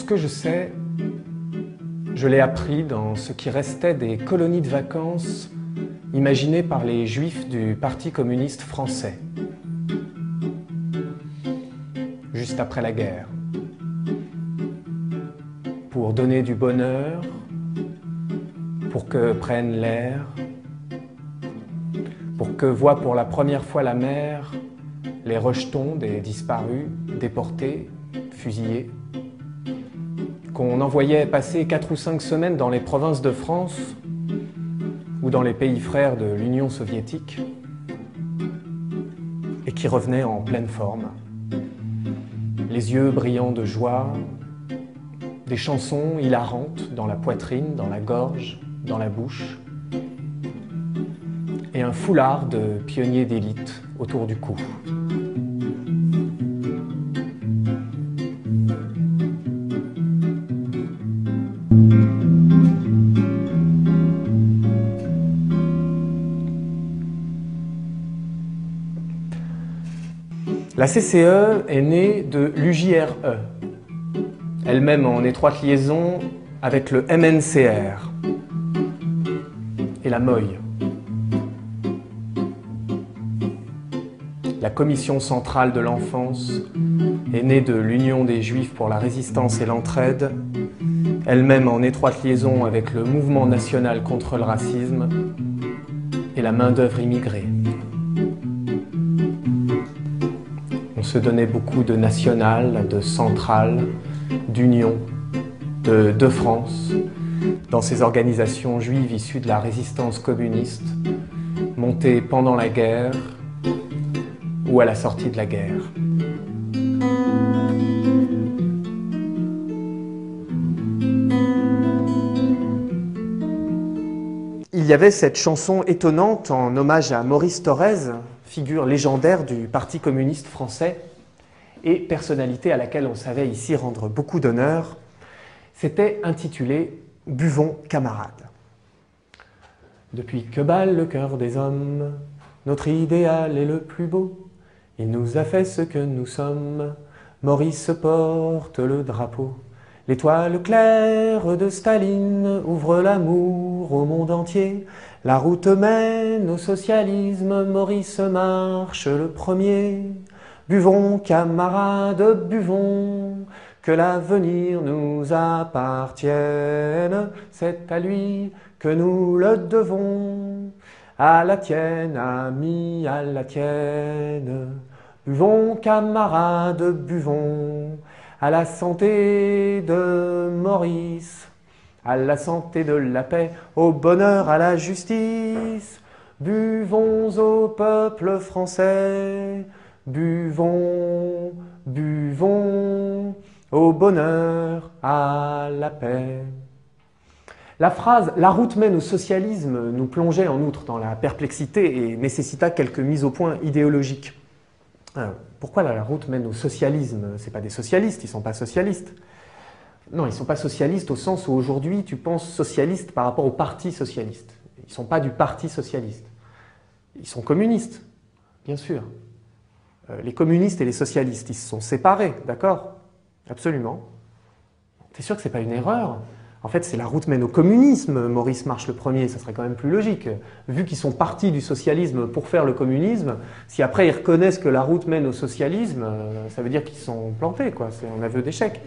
que je sais, je l'ai appris dans ce qui restait des colonies de vacances imaginées par les Juifs du Parti communiste français, juste après la guerre, pour donner du bonheur, pour que prenne l'air, pour que voient pour la première fois la mer les rejetons des disparus, déportés, fusillés, qu'on envoyait passer 4 ou 5 semaines dans les provinces de France ou dans les pays frères de l'Union soviétique et qui revenaient en pleine forme, les yeux brillants de joie, des chansons hilarantes dans la poitrine, dans la gorge, dans la bouche, et un foulard de pionnier d'élite autour du cou. La CCE est née de l'UJRE, elle-même en étroite liaison avec le MNCR et la MOI. La Commission centrale de l'enfance est née de l'Union des Juifs pour la résistance et l'entraide, elle-même en étroite liaison avec le Mouvement national contre le racisme et la main-d'œuvre immigrée. On se donnait beaucoup de national, de centrale, d'union, de France, dans ces organisations juives issues de la résistance communiste, montées pendant la guerre ou à la sortie de la guerre. Il y avait cette chanson étonnante en hommage à Maurice Thorez, figure légendaire du Parti communiste français et personnalité à laquelle on savait ici rendre beaucoup d'honneur. C'était intitulé « Buvons camarades ». Depuis que bat le cœur des hommes, notre idéal est le plus beau. Il nous a fait ce que nous sommes, Maurice porte le drapeau. L'étoile claire de Staline ouvre l'amour au monde entier. La route mène au socialisme, Maurice marche le premier. Buvons, camarades, buvons, que l'avenir nous appartienne. C'est à lui que nous le devons. À la tienne, ami, à la tienne. Buvons, camarades, buvons, à la santé de Maurice, à la santé de la paix, au bonheur, à la justice. Buvons au peuple français, buvons, buvons, au bonheur, à la paix. La phrase « La route mène au socialisme » nous plongeait en outre dans la perplexité et nécessita quelques mises au point idéologiques. Pourquoi la route mène au socialisme? Ce n'est pas des socialistes, ils ne sont pas socialistes. Non, ils ne sont pas socialistes au sens où aujourd'hui tu penses socialiste par rapport au parti socialiste. Ils ne sont pas du parti socialiste. Ils sont communistes, bien sûr. Les communistes et les socialistes, ils se sont séparés, d'accord? Absolument. T'es sûr que ce n'est pas une erreur? En fait, c'est la route mène au communisme, Maurice marche le premier, ça serait quand même plus logique. Vu qu'ils sont partis du socialisme pour faire le communisme, si après ils reconnaissent que la route mène au socialisme, ça veut dire qu'ils sont plantés, quoi. C'est un aveu d'échec.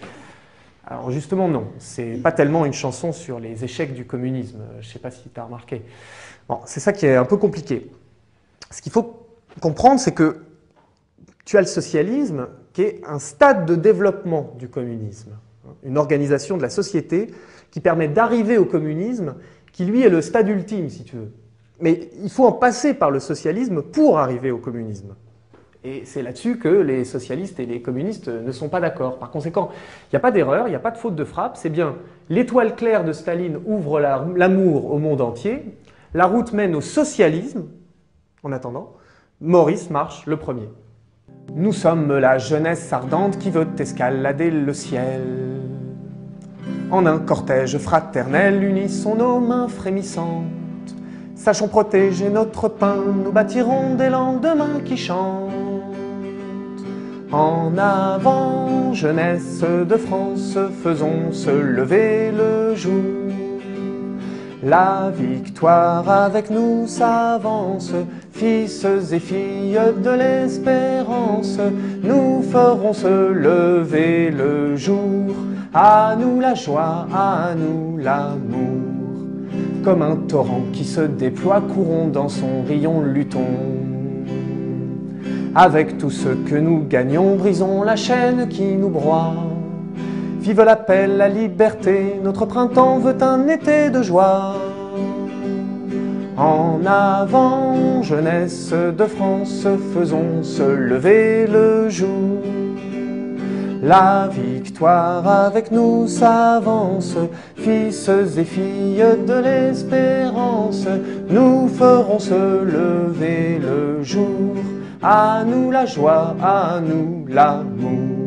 Alors justement, non. C'est pas tellement une chanson sur les échecs du communisme. Je ne sais pas si tu as remarqué. Bon, c'est ça qui est un peu compliqué. Ce qu'il faut comprendre, c'est que tu as le socialisme qui est un stade de développement du communisme. Une organisation de la société qui permet d'arriver au communisme, qui lui est le stade ultime, si tu veux. Mais il faut en passer par le socialisme pour arriver au communisme. Et c'est là-dessus que les socialistes et les communistes ne sont pas d'accord. Par conséquent, il n'y a pas d'erreur, il n'y a pas de faute de frappe, c'est bien l'étoile claire de Staline ouvre l'amour au monde entier, la route mène au socialisme, en attendant, Maurice marche le premier. Nous sommes la jeunesse ardente qui veut escalader le ciel. En un cortège fraternel, unissons nos mains frémissantes. Sachons protéger notre pain, nous bâtirons des lendemains qui chantent. En avant, avant, jeunesse de France, faisons se lever le jour. La victoire avec nous s'avance, fils et filles de l'espérance, nous ferons se lever le jour. À nous la joie, à nous l'amour. Comme un torrent qui se déploie, courons dans son rayon, luttons. Avec tout ce que nous gagnons, brisons la chaîne qui nous broie. Vive l'appel, la liberté, notre printemps veut un été de joie. En avant, jeunesse de France, faisons se lever le jour. La victoire avec nous s'avance, fils et filles de l'espérance, nous ferons se lever le jour. À nous la joie, à nous l'amour.